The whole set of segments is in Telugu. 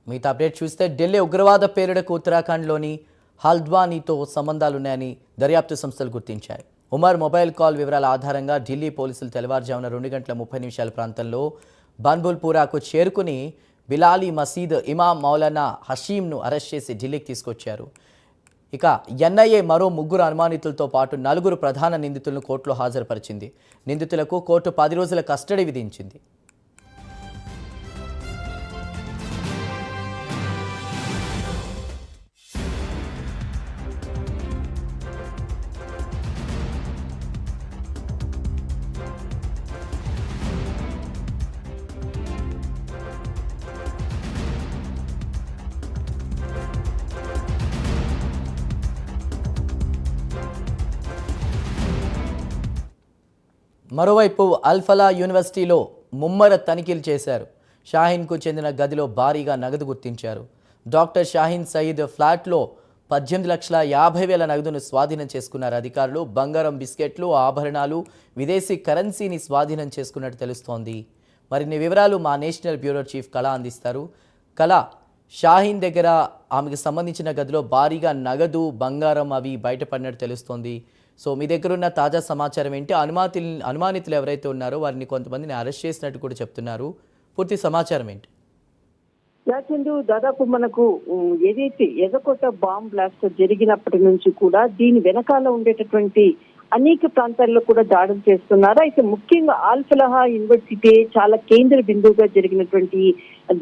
మిగతా అప్డేట్ చూస్తే ఢిల్లీ ఉగ్రవాద పేరుడకు ఉత్తరాఖండ్లోని హల్ద్వానీతో సంబంధాలున్నాయని దర్యాప్తు సంస్థలు గుర్తించాయి. ఉమర్ మొబైల్ కాల్ వివరాల ఆధారంగా ఢిల్లీ పోలీసులు తెల్లవారుజామున 2:30 ప్రాంతంలో బన్బుల్పురాకు చేరుకుని బిలాలి మసీద్ ఇమాం మౌలానా హషీంను అరెస్ట్ చేసి ఢిల్లీకి తీసుకొచ్చారు. ఇక ఎన్ఐఏ మరో 3 అనుమానితులతో పాటు 4 ప్రధాన నిందితులను కోర్టులో హాజరుపరిచింది. నిందితులకు కోర్టు 10 రోజుల కస్టడీ విధించింది. మరోవైపు అల్ఫలా యూనివర్సిటీలో ముమ్మర తనిఖీలు చేశారు. షాహీన్కు చెందిన గదిలో భారీగా నగదు గుర్తించారు. డాక్టర్ షాహీన్ సయీద్ ఫ్లాట్లో 18,50,000 నగదును స్వాధీనం చేసుకున్నారు అధికారులు. బంగారం, బిస్కెట్లు, ఆభరణాలు, విదేశీ కరెన్సీని స్వాధీనం చేసుకున్నట్టు తెలుస్తోంది. మరిన్ని వివరాలు మా నేషనల్ బ్యూరో చీఫ్ కళ అందిస్తారు. కళ, షాహీన్ దగ్గర ఆమెకు సంబంధించిన గదిలో భారీగా నగదు, బంగారం అవి బయటపడినట్టు తెలుస్తోంది. సో మీ దగ్గర ఉన్న తాజా సమాచారం ఏంటి? అనుమానితులు ఎవరైతే ఉన్నారో వారిని కొంతమందిని అరెస్ట్ చేసినట్టు కూడా చెప్తున్నారు. పూర్తి సమాచారం ఏంటి? చందు, దాదాపు మనకు ఏదైతే ఎర్రకోట బాంబ్ బ్లాస్ట్ జరిగినప్పటి నుంచి కూడా దీని వెనకాల ఉండేటటువంటి అనేక ప్రాంతాల్లో కూడా దాడులు చేస్తున్నారు. అయితే ముఖ్యంగా ఆల్ఫలాహా యూనివర్సిటీ చాలా కేంద్ర బిందువుగా జరిగినటువంటి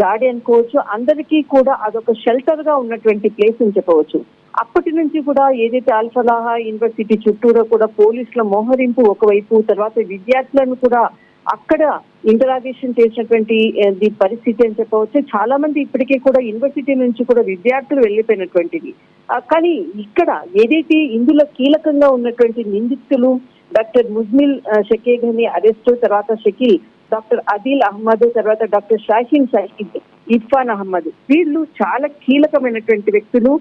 దాడి అనుకోవచ్చు. అందరికీ కూడా అదొక షెల్టర్ గా ఉన్నటువంటి ప్లేస్ అని చెప్పవచ్చు. అప్పటి నుంచి కూడా ఏదైతే ఆల్ఫలాహా యూనివర్సిటీ చుట్టూరా కూడా పోలీసుల మోహరింపు ఒకవైపు, తర్వాత విద్యార్థులను కూడా అక్కడ ఇంటరాగేషన్ చేసినటువంటి పరిస్థితి అని చెప్పవచ్చు. చాలా మంది ఇప్పటికే కూడా యూనివర్సిటీ నుంచి కూడా విద్యార్థులు వెళ్ళిపోయినటువంటిది. కానీ ఇక్కడ ఏదైతే ఇందులో కీలకంగా ఉన్నటువంటి నిందితులు డాక్టర్ ముజ్మిల్ షకీగని అరెస్టు, తర్వాత షకీల్, డాక్టర్ అదిల్ అహ్మద్, తర్వాత డాక్టర్ షాహీన్ సయీద్, ఇర్ఫాన్ అహ్మద్, వీళ్ళు చాలా కీలకమైనటువంటి వ్యక్తులు.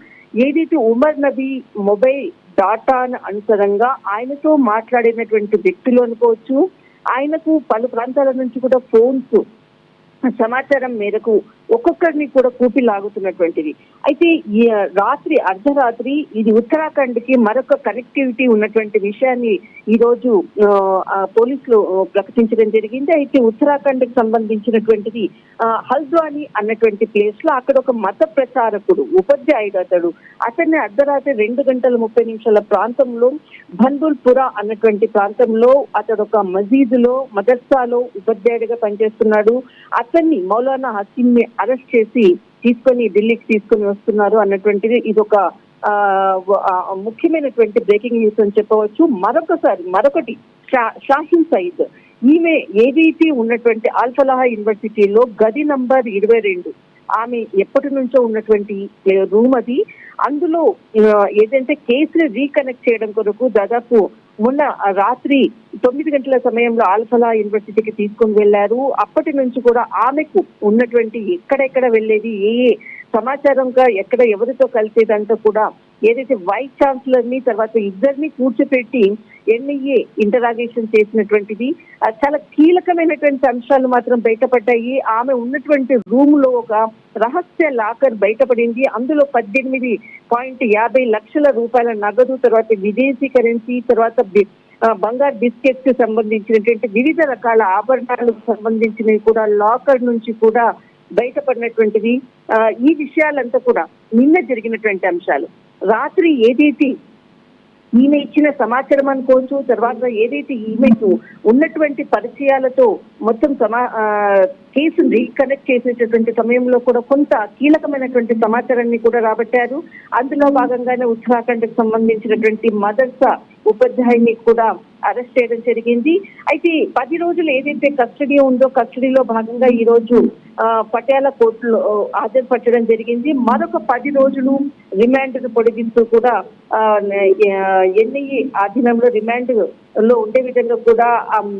ఏదైతే ఉమర్ నబీ మొబైల్ డాటా అనుసారంగా ఆయనతో మాట్లాడినటువంటి వ్యక్తులు అనుకోవచ్చు. ఆయనకు పలు ప్రాంతాల నుంచి కూడా ఫోన్స్ సమాచారం మేరకు ఒక్కొక్కరిని కూడా కూపి లాగుతున్నటువంటిది. అయితే ఈ రాత్రి అర్ధరాత్రి ఇది ఉత్తరాఖండ్ కి మరొక కనెక్టివిటీ ఉన్నటువంటి విషయాన్ని ఈ రోజు పోలీసులు ప్రకటించడం జరిగింది. అయితే ఉత్తరాఖండ్ కి సంబంధించినటువంటిది హల్ద్వానీ అన్నటువంటి ప్లేస్ లో అక్కడ ఒక మత ప్రచారకుడు, ఉపాధ్యాయుడు అతన్ని అర్ధరాత్రి 2:30 ప్రాంతంలో బన్బుల్పురా అన్నటువంటి ప్రాంతంలో అతడు ఒక మసీదులో, మదర్సాలో ఉపాధ్యాయుడిగా పనిచేస్తున్నాడు. అతన్ని మౌలానా హసీం ని అరెస్ట్ చేసి తీసుకొని ఢిల్లీకి తీసుకొని వస్తున్నారు అన్నటువంటిది ఇది ఒక ముఖ్యమైనటువంటి బ్రేకింగ్ న్యూస్ అని చెప్పవచ్చు. మరొకటి షాహీన్ సయీద్, ఈమె ఏదైతే ఉన్నటువంటి ఆల్ఫలాహా యూనివర్సిటీలో గది నంబర్ 22, ఆమె ఎప్పటి నుంచో ఉన్నటువంటి రూమ్ అది. అందులో ఏదంటే కేసుని రీకనెక్ట్ చేయడం కొరకు దాదాపు మొన్న రాత్రి 9 గంటల సమయంలో ఆల్ఫలా యూనివర్సిటీకి తీసుకొని వెళ్లారు. అప్పటి నుంచి కూడా ఆమెకు ఉన్నటువంటి ఎక్కడెక్కడ వెళ్ళేది, ఏ సమాచారంగా ఎక్కడ ఎవరితో కలిసేదంతా కూడా ఏదైతే వైస్ ఛాన్సలర్ ని తర్వాత ఇద్దరిని కూర్చోపెట్టి ఎన్ఐఏ ఇంటరాగేషన్ చేసినటువంటిది. చాలా కీలకమైనటువంటి అంశాలు మాత్రం బయటపడ్డాయి. ఆమె ఉన్నటువంటి రూమ్ లో ఒక రహస్య లాకర్ బయటపడింది. అందులో 18.50 లక్షల రూపాయల నగదు, తర్వాత విదేశీ కరెన్సీ, తర్వాత బంగారు బిస్కెట్స్ కి సంబంధించినటువంటి వివిధ రకాల ఆభరణాలకు సంబంధించినవి కూడా లాకర్ నుంచి కూడా బయటపడినటువంటిది. ఈ విషయాలంతా కూడా నిన్న జరిగినటువంటి అంశాలు. రాత్రి ఏదైతే ఈమె ఇచ్చిన సమాచారం అనుకోవచ్చు, తర్వాత ఏదైతే ఈమెకు ఉన్నటువంటి పరిచయాలతో మొత్తం కేసును రీకనెక్ట్ చేసేటటువంటి సమయంలో కూడా కొంత కీలకమైనటువంటి సమాచారాన్ని కూడా రాబట్టారు. అందులో భాగంగానే ఉత్తరాఖండ్ కు సంబంధించినటువంటి మదర్సా ఉపాధ్యాయుని కూడా అరెస్ట్ చేయడం జరిగింది. అయితే 10 రోజులు ఏదైతే కస్టడీ ఉందో కస్టడీలో భాగంగా ఈ రోజు పటియాలా కోర్టులో హాజరుపరచడం జరిగింది. మరొక 10 రోజులు రిమాండ్ పొడిగిస్తూ కూడా ఎన్ఐఏ ఆధీనంలో రిమాండ్ లో ఉండే విధంగా కూడా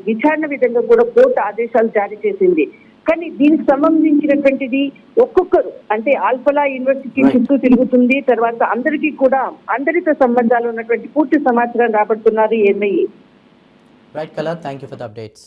విచారణ విధంగా కూడా కోర్టు ఆదేశాలు జారీ చేసింది. కానీ దీనికి సంబంధించినటువంటిది ఒక్కొక్కరు అంటే ఆల్ఫలా యూనివర్సిటీ చుట్టూ తిరుగుతుంది. తర్వాత అందరికీ కూడా అందరితో సంబంధాలు ఉన్నటువంటి పూర్తి సమాచారం రాబడుతున్నారు ఎన్ఐఏ. రైట్ కళ, thank you for the updates.